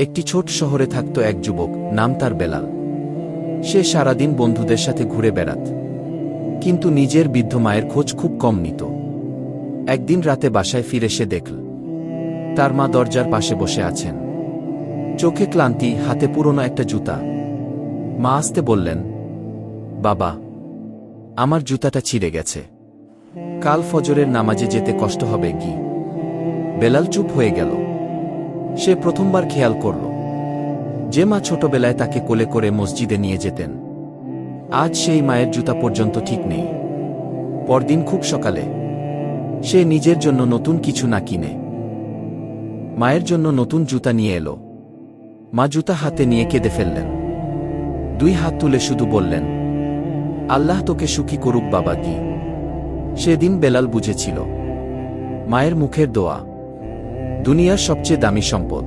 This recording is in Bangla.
একটি ছোট শহরে থাকত এক যুবক, নাম তার বেলাল। সে সারাদিন বন্ধুদের সাথে ঘুরে বেড়াত, কিন্তু নিজের বৃদ্ধ মায়ের খোঁজ খুব কম নিত। একদিন রাতে বাসায় ফিরে সে দেখল তার মা দরজার পাশে বসে আছেন, চোখে ক্লান্তি, হাতে পুরনো একটা জুতা। মা আস্তে বললেন, বাবা, আমার জুতাটা ছিঁড়ে গেছে, কাল ফজরের নামাজে যেতে কষ্ট হবে কি? বেলাল চুপ হয়ে গেল। সে প্রথমবার খেয়াল করল যে মা ছোটবেলায় তাকে কোলে করে মসজিদে নিয়ে যেতেন, আজ সেই মায়ের জুতা পর্যন্ত ঠিক নেই। পরদিন খুব সকালে সে নিজের জন্য নতুন কিছু না কিনে মায়ের জন্য নতুন জুতা নিয়ে এলো। মা জুতা হাতে নিয়ে কেঁদে ফেললেন, দুই হাত তুলে শুধু বললেন, আল্লাহ তোকে সুখী করুক বাবা। কি সেদিন বেলাল বুঝেছিল মায়ের মুখের দোয়া দুনিয়ার সবচেয়ে দামি সম্পদ।